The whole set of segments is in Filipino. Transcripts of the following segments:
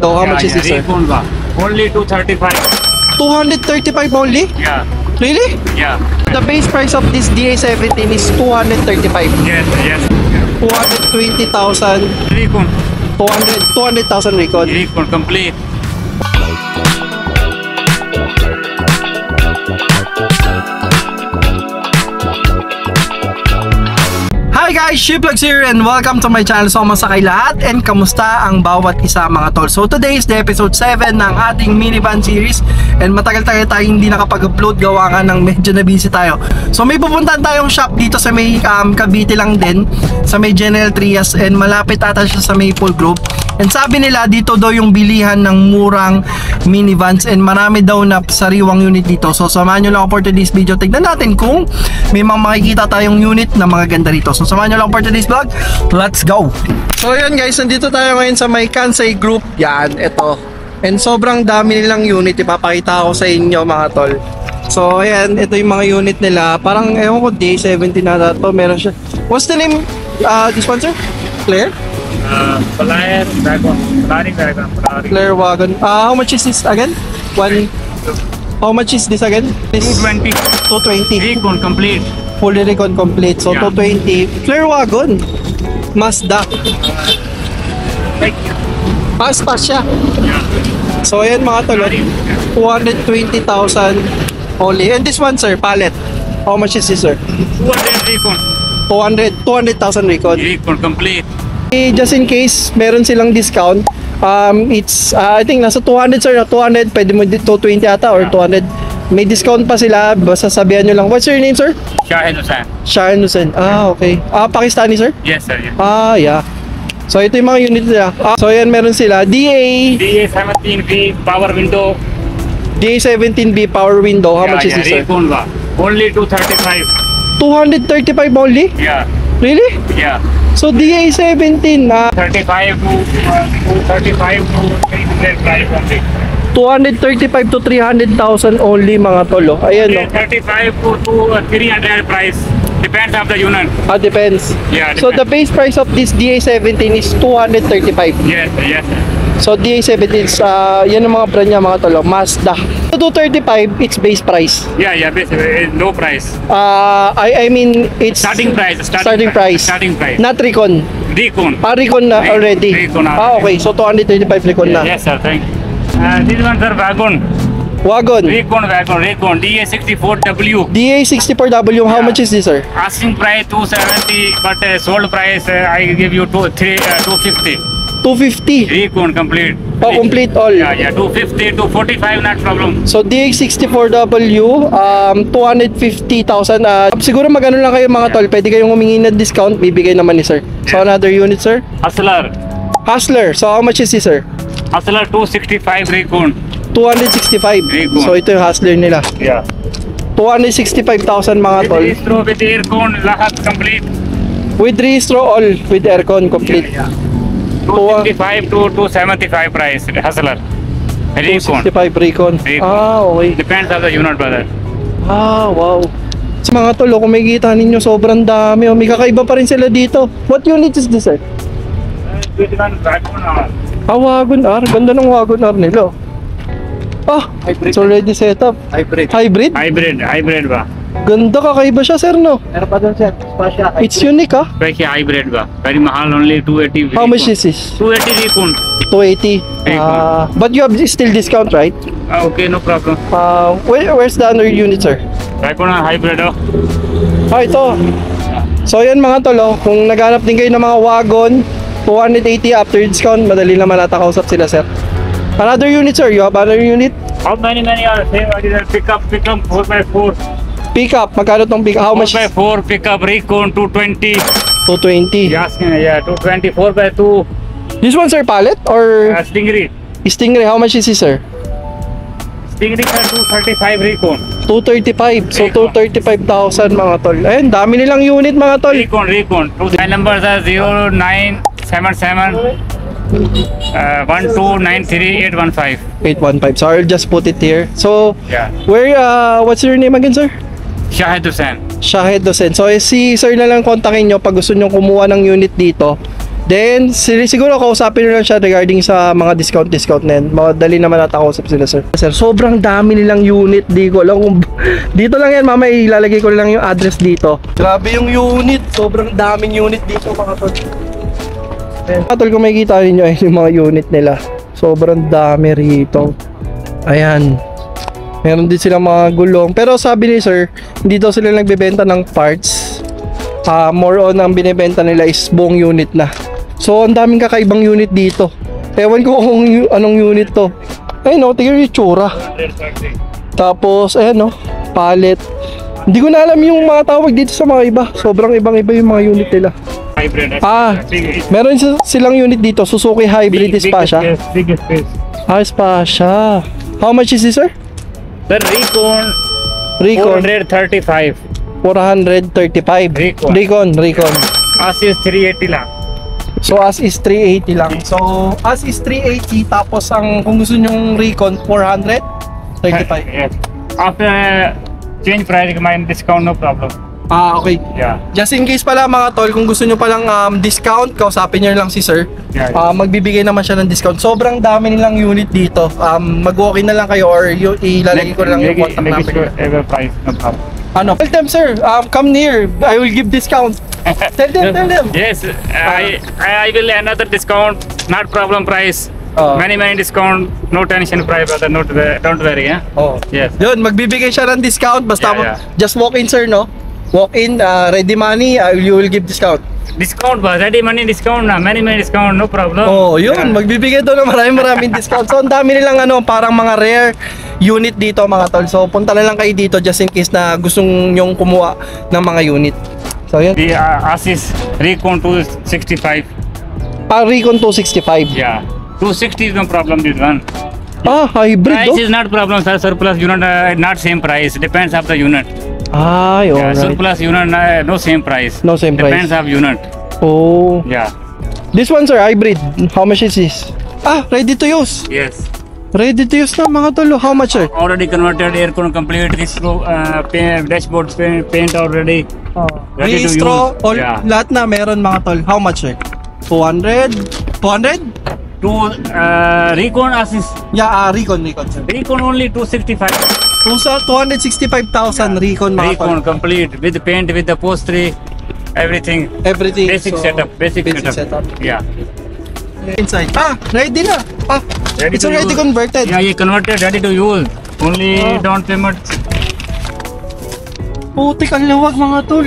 So how much is this, sir? Recon ba? Only 235. 235 only? Yeah. Really? Yeah. The base price of this DA17 is 235. Yes. Yes. 220,000. Recon. 200,000 record. Recon complete. Hi guys, Shiplogs here and welcome to my channel. So masakay lahat and kamusta ang bawat isa mga tol. So today is the episode 7 ng ating minivan series and matagal-tagal tayong hindi nakapag-upload gawa nga ng medyo na busy tayo. So may pupuntahan tayong shop dito sa may Cavite lang din, sa may General Trias, and malapit ata siya sa Maple Grove. And sabi nila dito daw yung bilihan ng murang minivans and marami daw na sariwang unit dito. So samahan nyo lang ako for today's video. Tignan natin kung may mga makikita tayong unit na mga ganda rito. So samahan nyo lang for today's vlog. Let's go! So yun guys, nandito tayo ngayon sa may Kansai Group. Yan, ito. And sobrang dami nilang unit. Ipapakita ko sa inyo mga tol. So ayan, ito yung mga unit nila. Parang ewan ko, day 17 na to. Meron siya. What's the name? This one, sir? Claire? Flyer wagon. Flyer wagon. Claire wagon. How much is this again? How much is this again? This 220. 220. Recon complete. Fully recon complete. So Yeah. 220. Claire wagon. Mazda. Like, Fast siya. yeah. So ayan mga tol, 220,000 only. And this one, sir, pallet. How much is this, sir? 200 Recon. 200,000 record. Recon complete. Just in case meron silang discount, it's I think nasa 200, sir, 200, pwede mo 220 ata or 200. May discount pa sila, basta sabihan nyo lang. What's your name, sir? Shahid Hussain. Shahan Hussain. Okay. Pakistani, sir? Yes, sir. Yes. Yeah. So ito yung mga unit nila. So yan, meron sila DA17B power window. DA17B power window. How much is this, sir? Recon ba? Only 235. 235 only? Yeah. Really? Yeah. So DA17 na 35 to 300 price only. 235 to 300,000 only mga tolo. Ayan, no. 35 to 300 price. Depends on the unit. Depends. Yeah, So the depends. base price of this DA17 is 235. Yes, yes. So DA17 is yan ang mga brand niya mga tolo. Mazda. So 235 it's base price. Yeah, basically low price. I mean it's Starting price. Starting price. Starting price. Not Recon. Recon. Recon na already. Recon already. Okay, so 235 Recon na. Yes, sir. Thank you. This one, sir, wagon. Wagon. Recon. DA64W. DA64W, how Yeah. much is this, sir? Asking price 270, but sold price I give you 250. 250. Recon complete. Complete all. Yeah, 250 to 45, not problem. So DX64W, 250,000. Siguro magano lang kayo mga tol, pwede kayong humingi ng discount, bibigay naman ni sir. So another unit, sir. Hustler, so how much is this, sir? Hustler 265 Recon. 265. Recon. So ito yung Hustler nila. Yeah. 265,000 mga tol. With aircon, lahat complete. With registro all, with aircon complete. Yeah. 265 to 275 price, Hustler. Recon. 265 Recon. Recon. Okay. Depends on the unit, brother. Wow. Sa mga tol, kung may kita ninyo, sobrang dami. May kakaiba pa rin sila dito. What unit is this, sir? This one, wagon. Wagon R. Ganda ng Wagon R nila. Hybrid. It's already set up. Hybrid ba? Ganda, kakaiba siya, sir, no? Meron pa doon, sir. Spasya. It's unique, Pwede hybrid ba? Very mahal, only 280. How much Recon. is this? 280 Recon. 280. Recon. But you have still discount, right? Okay, no problem. Where's the other unit, sir? Recon hybrid. Ito. So, yan mga tol, kung naghanap din kayo ng mga wagon, 280 after discount, madali naman natakausap sila, sir. Another unit, sir. You have another unit? How many are same? Pickup 4x4. Pickup. Magkano tong pickup? How much? 4x4 pickup Recon 220. 220. Yes, yeah, 220 4x2. This one, sir, pallet or Stingray. Stingray? How much is this, sir? Stingray 235 Recon. 235. So, Recon. 235,000 mga tol. Ayun, dami nilang unit mga tol. Recon. My numbers are 0977 1293815. 815. So, I'll just put it here. So, Yeah. what's your name again, sir? Shahid Hussain. Shahid Hussain. So, si sir na lang kontakin nyo pag gusto nyo kumuha ng unit dito. Then, siguro kausapin nyo lang siya regarding sa mga discount na yan. Madali naman natakausap sila, sir. Sir, sobrang dami nilang unit. Di ko alam kung... Dito lang yan, mamaya ilalagay ko lang yung address dito. Grabe yung unit. Sobrang daming unit dito, mga tol. Mga tol, kung makikita ninyo ay yung mga unit nila. Sobrang dami rito. Ayan. Meron din silang mga gulong. Pero sabi ni sir, hindi daw sila nagbebenta ng parts. More on ang binibenta nila is buong unit na. So, ang daming kakaibang unit dito. Ewan ko kung anong unit to. Ayun o, tignan yung itsura. Tapos, ayan o, pallet. Hindi ko na alam yung mga tawag dito sa mga iba. Sobrang ibang-iba yung mga unit nila. Hybrid. Meron silang unit dito. Suzuki Hybrid Spasha. Biggest space. Spasha. How much is this, sir? Sir, Recon 435. 435. Recon. As is 380 lang. So as is 380 lang. So as is 380 tapos ang kung gusto nyong Recon 435. Yes. After change price, may discount, no problem. Okay. Yeah. Just in case pala mga tol, kung gusto nyo palang discount, kausapin nyo lang si sir. Yeah. Magbibigay naman siya ng discount. Sobrang dami nilang unit dito. Mag-walk-in na lang kayo or ilalagay ko na lang yung contact number. Ever price, no problem. Tell them, sir, come near. I will give discount. Tell them. Yes, I will another discount, not problem price. Many discount, no tension price, brother. Don't worry, yeah. Yes. Yun, magbibigay siya ng discount basta just walk in, sir, no? Walk in, ready money, you will give discount. Discount ba? Ready money discount na. Many discount, no problem. Yun, magbibigay doon ng maraming discount. So, ang dami nilang parang mga rare unit dito, mga tol. So, punta na lang kayo dito just in case na gustong nyong kumuha ng mga unit. So, yun. The Asus Recon 265. Recon 265. Yeah. 260 is no problem, this one. Hybrid, Price is not problem, sir. Surplus unit, not same price. Depends of the unit. Alright. Surplus unit, no same price. No same price. Depends of unit. Yeah. This one, sir, hybrid. How much is this? Ready to use. Yes. Ready to use na, mga tol. How much, sir? Already converted, aircon complete. This dashboard paint already. Ready to Registro, use. lahat na meron, mga tol. How much, sir? 200? 200? Recon Asus. Yeah, Recon, sir. Recon only 265. 265,000 Recon, mga tol. Recon complete with paint, with the upholstery, everything. Basic setup. Basic setup. Yeah. Inside. Ready na. It's already converted. Yeah, converted, ready to use. Only down payment. Putik ang luwag, mga tol.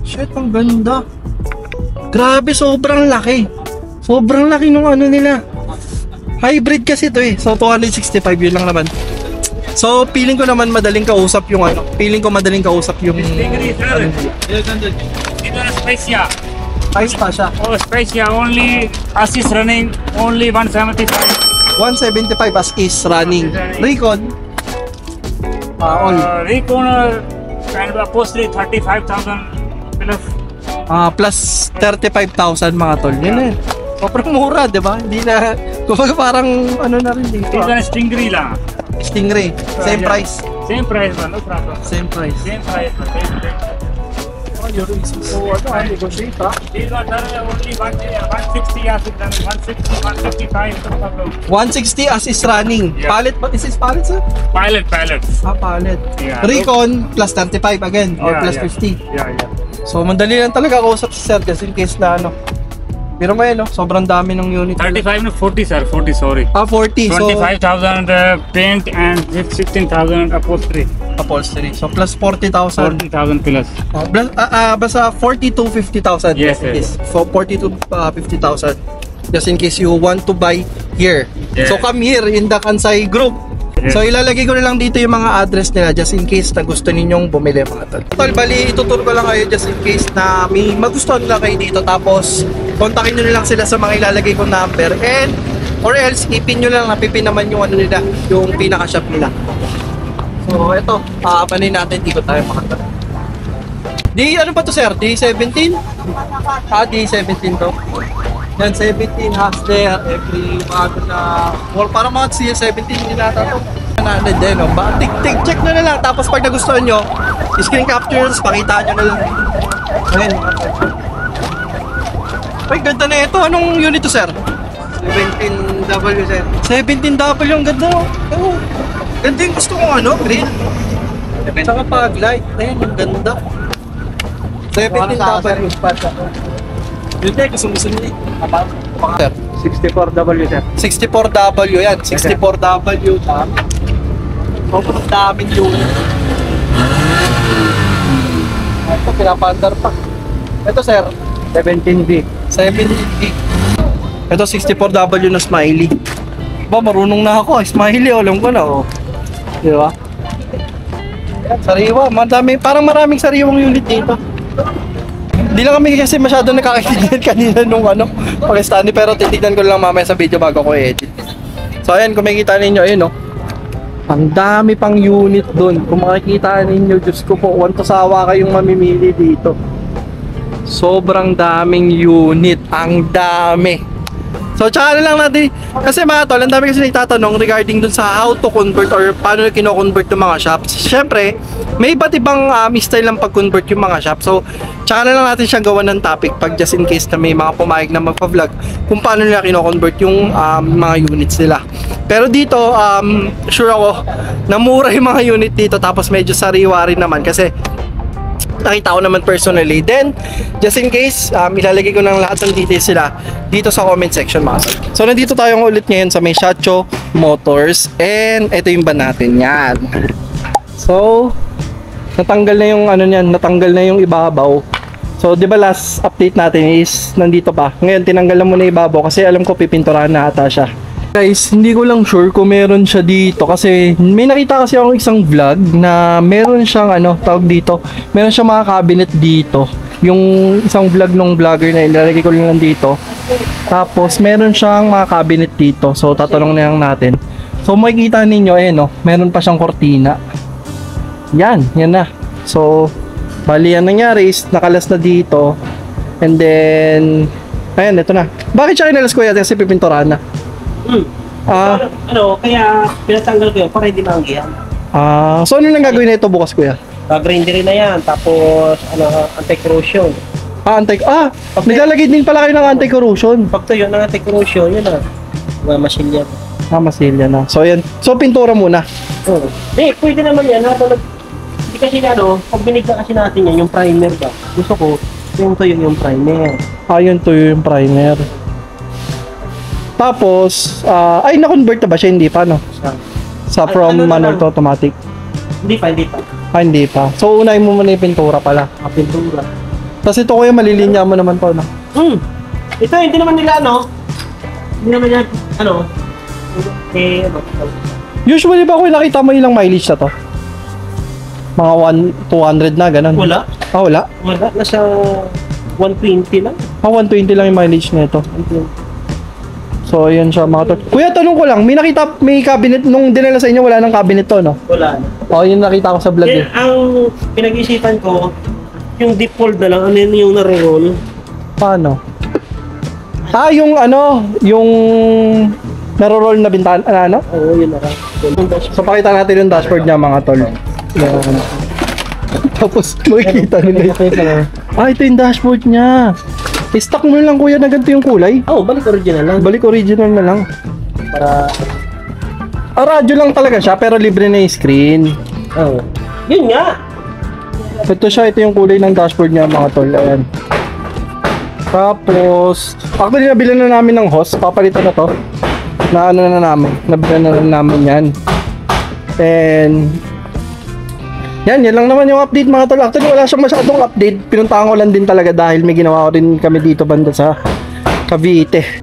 Shit, ang ganda. Grabe, sobrang laki. Sobrang laki nung nila. Hybrid kasi to eh. So 265 yun lang naman. So feeling ko naman madaling kausap yung Feeling ko madaling kausap yung Spacia. Spasha. Spacia only Asus running only 175. 175 as is running. Recon. Recon and upholstery 35,000 plus. Plus 35,000, mga tol. Yun eh. Sobrang mura, di ba? Hindi na, kumbaga parang na rin dito. This one Stingray lang. Stingray, same price. Same price man, no problem. Same price. Same price. So, negotiate These ones are only 160 as it running, 160, 155, no problem. 160 as is running. Yeah. Pallet, is this pallet, sir? Pilot. Pallet. Yeah. Recon plus 35 again, or plus 50. Yeah. So, mandali lang talaga kausap si sir just in case na Pero may sobrang dami ng unit. 35 no 40 sir, 40 sorry. 40. 25,000 paint and 16,000 upholstery. So plus 40,000. 40,000 plus. Basta 40 to 50,000. Yes. So 40 to 50,000. Just in case you want to buy here. Yeah. So come here in the Kansai group. Yeah. So ilalagay ko na lang dito yung mga address nila just in case na gusto ninyong bumili, mga tol. Tol, bali ituturo ko lang kayo just in case na may magustuhan nila kayo dito, tapos kontakin nyo na lang sila sa mga ilalagay kong number, and or else ipin nyo lang, napipin naman yung nila, yung pinaka-shop nila. So eto, panin natin, dito tayo, mga tol. Ano ba to, sir? D17? D17 to. Yan, 17 Hustler, every bago na parang mga C17 nila ito. Nananad din, Tig check nyo na lang. Tapos pag nagustuhan nyo, screen captures, pakita nyo na lang. Ayan, Ay, ganda na ito. Anong unit to, sir? 17W sir. 17W, ang ganda. Oh. Ganda yung gusto kong ano, green. Saka pag-light. Ayun, ang ganda. 17W. Yun na, gusto nila. Sir, 64W sir. 64W yan. 64W. Sobrang daming unit. Ito, pinapandar pa. Ito, sir. 17V. 17 gig. Ito 64W na smiley. Ba, marunong na ako. Smiley, alam ko na. Oh. Di ba? Sariwa. Madami, parang maraming sariwang unit dito. Hindi lang kami kasi masyado nakakakitignan kanina nung Pakistani. Pero titignan ko lang mamaya sa video bago ko i-edit. So ayan, kung makikita ninyo, ayun, ang dami pang unit doon. Kung makikita ninyo, Diyos ko po, wantosawa kayong mamimili dito. Sobrang daming unit. Ang dami. So, tsaka na lang natin. Kasi mga tol, ang dami kasi nagtatanong regarding dun sa how to convert or paano kino-convert yung mga shops. Siyempre, may iba't ibang style ng pag-convert yung mga shops. So, tsaka na lang natin siyang gawa ng topic pag just in case na may mga pumayag na magpa-vlog kung paano nila kino-convert yung mga units nila. Pero dito, sure ako na mura yung mga unit dito tapos medyo sariwa rin naman kasi nakita ko naman personally. Then, just in case, ilalagay ko ng lahat ng details sila dito sa comment section mga tol. So, nandito tayo ulit ngayon sa may Shacho Motors. And, ito yung van natin. Yan. So, natanggal na yung natanggal na yung ibabaw. So, di ba last update natin is nandito pa. Ngayon, tinanggal na muna ibabaw kasi alam ko pipinturahan na ata siya. Guys, hindi ko lang sure kung meron siya dito kasi may nakita kasi akong isang vlog na meron siyang tawag dito, meron siyang mga cabinet dito. Yung isang vlog ng vlogger na ilalagay ko lang dito. Tapos meron siyang mga cabinet dito. So tatanong na lang natin. So makikita ninyo meron pa siyang kortina. Yan na. So bali yan nangyari is nakalas na dito. And then ayan, ito na. Bakit siya kinalas ko yan? Kasi pipinturahan na. Kaya pinatanggal ko yun para hindi maanggihan. So ano nang gagawin na ito bukas, kuya? Grinderin na yan, tapos anti-corrosion. Naglalagay din pala kayo ng anti-corrosion. Pag yun, ng anti-corrosion, yun masilya. Masilya na. So yan. So pintura muna. Oo. Pwede naman yan. Hindi kasi pag binigla kasi natin yan, yung primer ba? Gusto ko, yung tuyo yung primer. Yun tuyo yung primer. Tapos, na-convert na ba siya? Hindi pa, no? Sa from manual to automatic? Hindi pa. Hindi pa. So, unahin mo muna yung pintura pala. Pintura. Tapos ito kuya, malilinya mo naman to, no? Ito, hindi naman nila, hindi naman nila, Usually ba kuya nakita mo ilang mileage na to? Mga 200 na, ganun? Wala. Wala? Wala. Nasa 120 lang. 120 lang yung mileage na ito. So, ayan siya mga tol. Kuya, tanong ko lang, may cabinet, nung dinala sa inyo, wala nang cabinet to, no? Wala. Yun nakita ko sa vlog eh. Ang pinag-isipan ko, yung deep fold na lang, yung nare-roll. Paano? Yung yung naro-roll na bintana, Oo, yun na lang. So, pakita natin yung dashboard niya mga tol. Yan. Tapos, makikita nila. Ito yung dashboard niya. I-stock mo lang kuya na ganito yung kulay. Balik original lang. Balik original na lang. Para... radyo lang talaga siya pero libre na yung screen. Yun nga. Ito yung kulay ng dashboard niya mga tol. Ayan. Tapos, actually nabili na namin ng hose. Papalitan na to. Nabili na namin yan. And yan lang naman yung update mga tol. Actually wala siyang masyadong update. Pinuntahan ko lang din talaga dahil may ginawa ko rin kami dito banda sa Cavite.